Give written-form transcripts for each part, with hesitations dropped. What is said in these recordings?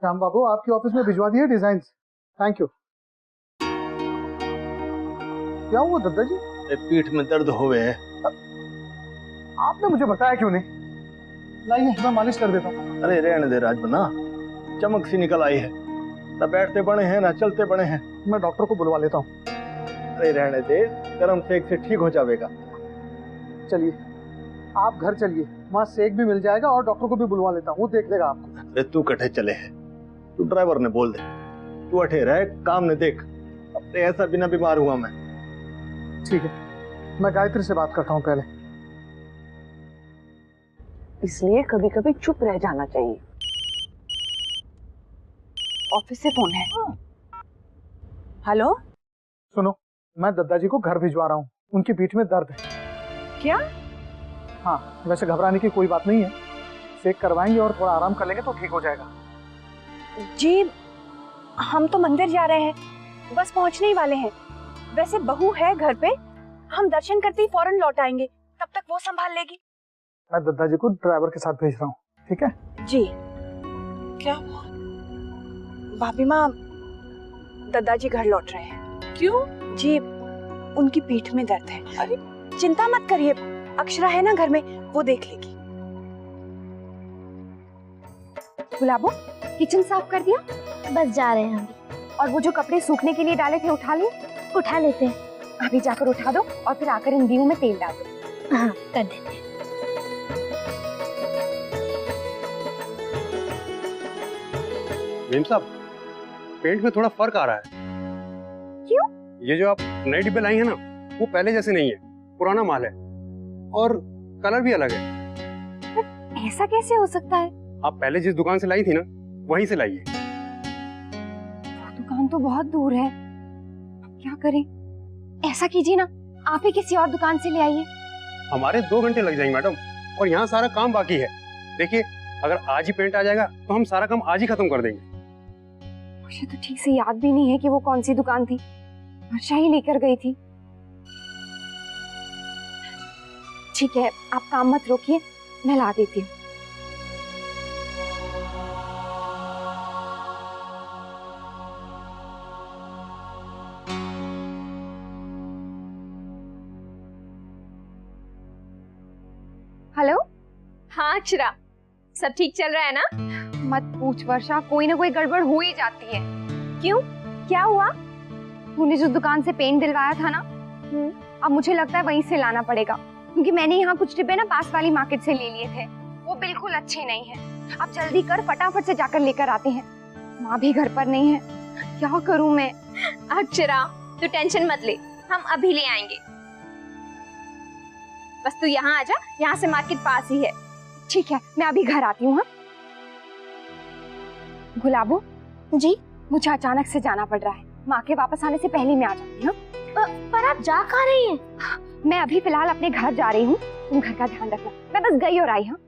श्याम बाबू आपके ऑफिस में भिजवा दिए डिजाइन। Thank you. क्या हुआ दद्दा जी? पीठ में दर्द हुए है। आपने मुझे बताया क्यों नहीं? लाइए मैं मालिश कर देता हूँ। अरे रहने दे राजबन्ना, चमक सी निकल आई है। ना बैठते बड़े हैं ना चलते बड़े हैं। मैं डॉक्टर को बुलवा लेता हूँ। अरे रहने दे, गर्म सेक से ठीक हो जाएगा। चलिए आप घर चलिए, वहाँ सेक भी मिल जाएगा और डॉक्टर को भी बुलवा लेता हूँ, वो देख लेगा आपको। अरे तू कटे चले है, तू ड्राइवर ने बोल दे, तू अठे रह काम ने देख। अब से ऐसा बिना बीमार हुआ मैं। ठीक है, मैं गायत्री से बात करता हूँ पहले। इसलिए कभी कभी चुप रह जाना चाहिए। ऑफिस से फोन है। हेलो, सुनो, मैं दद्दा जी को घर भिजवा रहा हूँ, उनकी पीठ में दर्द है। क्या? हाँ, वैसे घबराने की कोई बात नहीं है, सेक करवाएंगे और थोड़ा आराम कर लेंगे तो ठीक हो जाएगा। जी हम तो मंदिर जा रहे हैं, बस पहुंचने ही वाले हैं। वैसे बहू है घर पे, हम दर्शन करते ही फौरन लौट आएंगे, तब तक वो संभाल लेगी। मैं दद्दा जी को ड्राइवर के साथ भेज रहा हूँ, ठीक है? जी। क्या भाभी माँ, दद्दा जी घर लौट रहे हैं। क्यों? जी उनकी पीठ में दर्द है। अरे चिंता मत करिए, अक्षरा है ना घर में, वो देख लेगी। गुलाबो, किचन साफ कर दिया? बस जा रहे हैं अभी। और वो जो कपड़े सूखने के लिए डाले थे उठा लिए? उठा लेते हैं। अभी जाकर उठा दो और फिर आकर इन दीयों में तेल डाल दो। हाँ कर देते हैं। मेम साहब, पेंट में थोड़ा फर्क आ रहा है। क्यों? ये जो आप नए डिब्बे लाई हैं ना, वो पहले जैसे नहीं है, पुराना माल है और कलर भी अलग है। ऐसा कैसे हो सकता है? आप पहले जिस दुकान से लाई थी ना, वहीं से लाइए। दुकान तो बहुत दूर है, अब क्या करें? ऐसा कीजिए ना, आप ही किसी और दुकान से ले आइए। हमारे 2 घंटे लग जाएंगे मैडम, और यहाँ सारा काम बाकी है। देखिए, अगर आज ही पेंट आ जाएगा तो हम सारा काम आज ही खत्म कर देंगे। मुझे तो ठीक से याद भी नहीं है कि वो कौन सी दुकान थी, वर्षा ही लेकर गई थी। ठीक है, आप काम मत रोकिए, मैं ला देती हूँ। हेलो। हाँ अक्षरा, सब ठीक चल रहा है ना? मत पूछ वर्षा, कोई ना कोई गड़बड़ हो ही जाती है। क्यों, क्या हुआ? तूने जो दुकान से पेंट दिलवाया था ना, अब मुझे लगता है वहीं से लाना पड़ेगा, क्योंकि मैंने यहाँ कुछ डिब्बे ना पास वाली मार्केट से ले लिए थे, वो बिल्कुल अच्छे नहीं हैं। अब जल्दी कर, फटाफट से जाकर लेकर आते हैं। माँ भी घर पर नहीं है, क्या करूँ मैं? अक्षरा तू टेंशन मत ले, हम अभी ले आएंगे। बस तू यहाँ आजा, यहाँ से मार्केट पास ही है। ठीक है, मैं अभी घर आती हूँ। हाँ गुलाबो जी, मुझे अचानक से जाना पड़ रहा है, माँ के वापस आने से पहले मैं आ जाऊंगी। हाँ पर आप जा कहाँ रही हैं? मैं अभी फिलहाल अपने घर जा रही हूँ, तुम घर का ध्यान रखना। मैं बस गई और आई। हाँ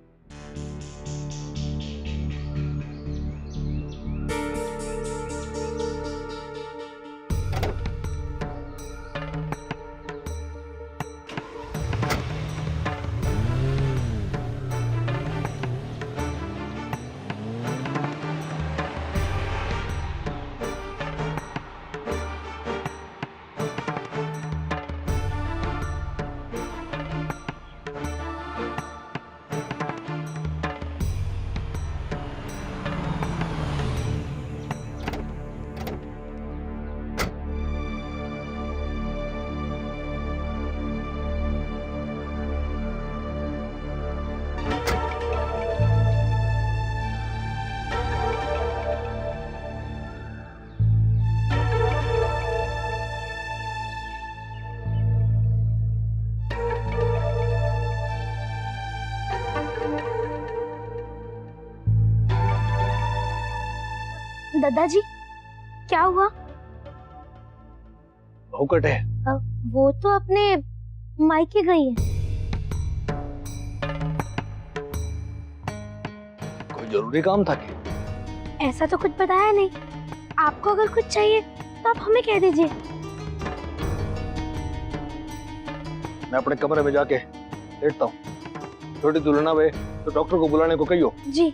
दादाजी क्या हुआ? बहू कटे। वो तो अपने मायके गई है। कोई जरूरी काम था कि? ऐसा तो कुछ बताया नहीं। आपको अगर कुछ चाहिए तो आप हमें कह दीजिए। मैं अपने कमरे में जाके लेटता हूँ। छोटी दुल्हना वे तो डॉक्टर को बुलाने को कहियो। जी।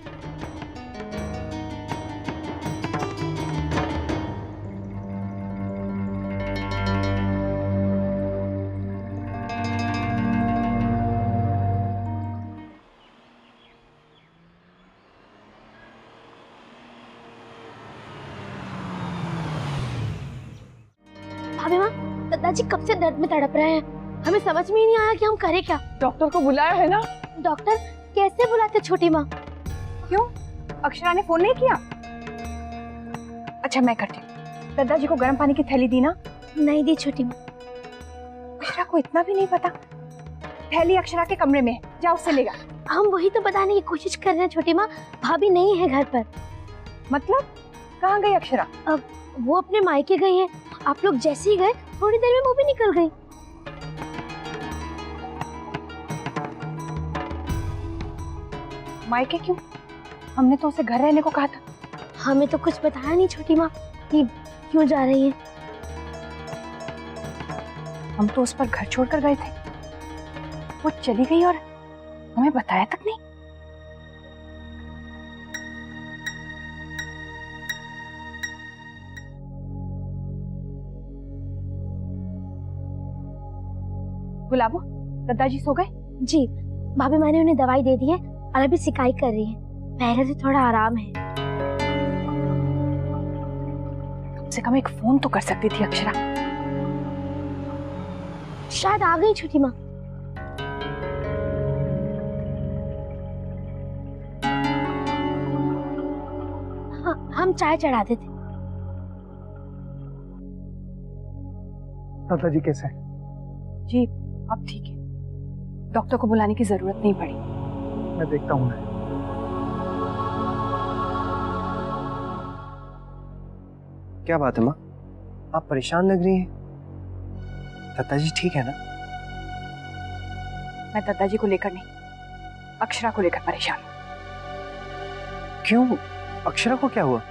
दादाजी कब से दर्द में तड़प रहे हैं, हमें समझ में ही नहीं आया कि हम करें क्या। डॉक्टर को बुलाया है ना? डॉक्टर कैसे बुलाते छोटी माँ? क्यों, अक्षरा ने फोन नहीं किया? अच्छा मैं करती हूँ। दादाजी को गर्म पानी की थैली दी ना? नहीं दी छोटी माँ। अक्षरा को इतना भी नहीं पता? थैली अक्षरा के कमरे में है, जा उससे लेगा। हम वही तो बताने की कोशिश कर रहे हैं छोटी माँ, भाभी नहीं है घर पर। मतलब कहाँ गई अक्षरा? वो अपने मायके गई हैं। आप लोग जैसे ही गए थोड़ी देर में वो भी निकल गई। मायके क्यों? हमने तो उसे घर रहने को कहा था। हमें तो कुछ बताया नहीं छोटी माँ कि क्यों जा रही है। हम तो उस पर घर छोड़कर गए थे, वो चली गई और हमें बताया तक नहीं। गुलाबो, दादाजी सो गए? जी भाभी, मैंने उन्हें दवाई दे दी है और अभी सिकाई कर रही है। पहले से थोड़ा आराम है। कम से कम एक फोन तो कर सकती थी अक्षरा। शायद आ गई छोटी माँ। हाँ, हम चाय चढ़ा देते। दादाजी कैसे हैं? जी अब ठीक है, डॉक्टर को बुलाने की जरूरत नहीं पड़ी। मैं देखता हूँ। क्या बात है माँ, आप परेशान लग रही हैं? दादाजी ठीक है ना? मैं दादाजी को लेकर नहीं, अक्षरा को लेकर परेशान हूँ। क्यों, अक्षरा को क्या हुआ?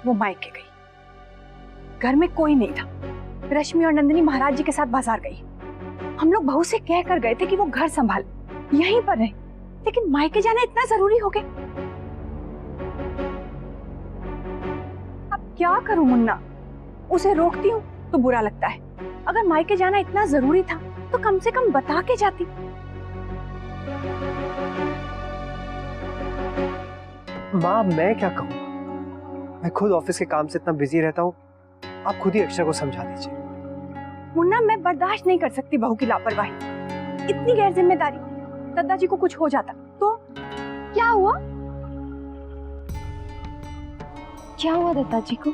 वो मायके गई, घर में कोई नहीं था। रश्मि और नंदिनी महाराज जी के साथ बाजार गई। हम लोग बहू से कह कर गए थे कि वो घर संभाल, यहीं पर रहे, लेकिन मायके जाना इतना जरूरी हो गया। अब क्या करूं मुन्ना, उसे रोकती हूँ तो बुरा लगता है। अगर मायके जाना इतना जरूरी था तो कम से कम बता के जाती। माँ मैं क्या कहूँ, मैं खुद ऑफिस के काम से इतना बिजी रहता हूँ, आप खुद ही अक्षरा को समझा दीजिए। मुन्ना मैं बर्दाश्त नहीं कर सकती बहू की लापरवाही, इतनी गैर जिम्मेदारी। दादाजी को कुछ हो जाता तो? क्या हुआ? क्या हुआ दादाजी को?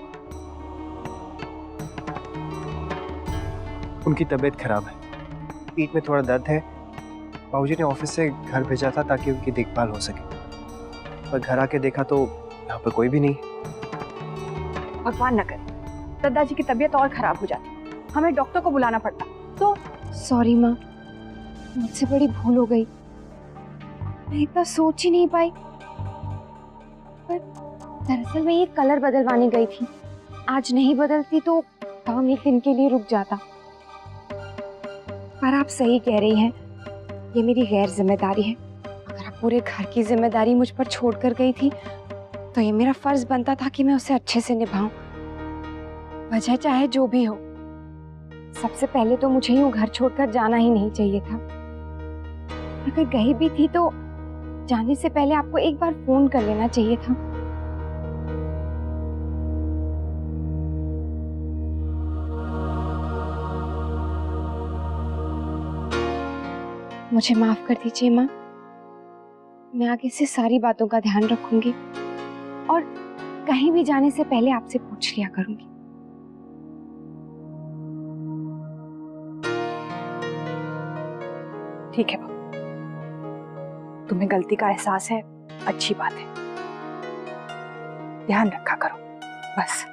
उनकी तबीयत खराब है, पीठ में थोड़ा दर्द है। बाबूजी ने ऑफिस से घर भेजा था ताकि उनकी देखभाल हो सके, पर घर आके देखा तो यहाँ पर कोई भी नहीं। भगवान न करे दादाजी की तबीयत और खराब हो जाती, हमें डॉक्टर को बुलाना पड़ता तो। सॉरी माँ, मुझसे बड़ी भूल हो गई, मैं इतना सोच ही नहीं पाई। पर दरअसल मैं ये कलर बदलवाने गई थी, आज नहीं बदलती तो काम एक दिन के लिए रुक जाता। पर आप सही कह रही हैं, ये मेरी गैर जिम्मेदारी है। अगर आप पूरे घर की जिम्मेदारी मुझ पर छोड़कर गई थी तो ये मेरा फर्ज बनता था कि मैं उसे अच्छे से निभाऊं, वजह चाहे जो भी हो। सबसे पहले तो मुझे यूं घर छोड़कर जाना ही नहीं चाहिए था। अगर गई भी थी तो जाने से पहले आपको एक बार फोन कर लेना चाहिए था। मुझे माफ कर दीजिए माँ, मैं आगे से सारी बातों का ध्यान रखूंगी और कहीं भी जाने से पहले आपसे पूछ लिया करूंगी। ठीक है बाबू, तुम्हें गलती का एहसास है, अच्छी बात है, ध्यान रखा करो बस।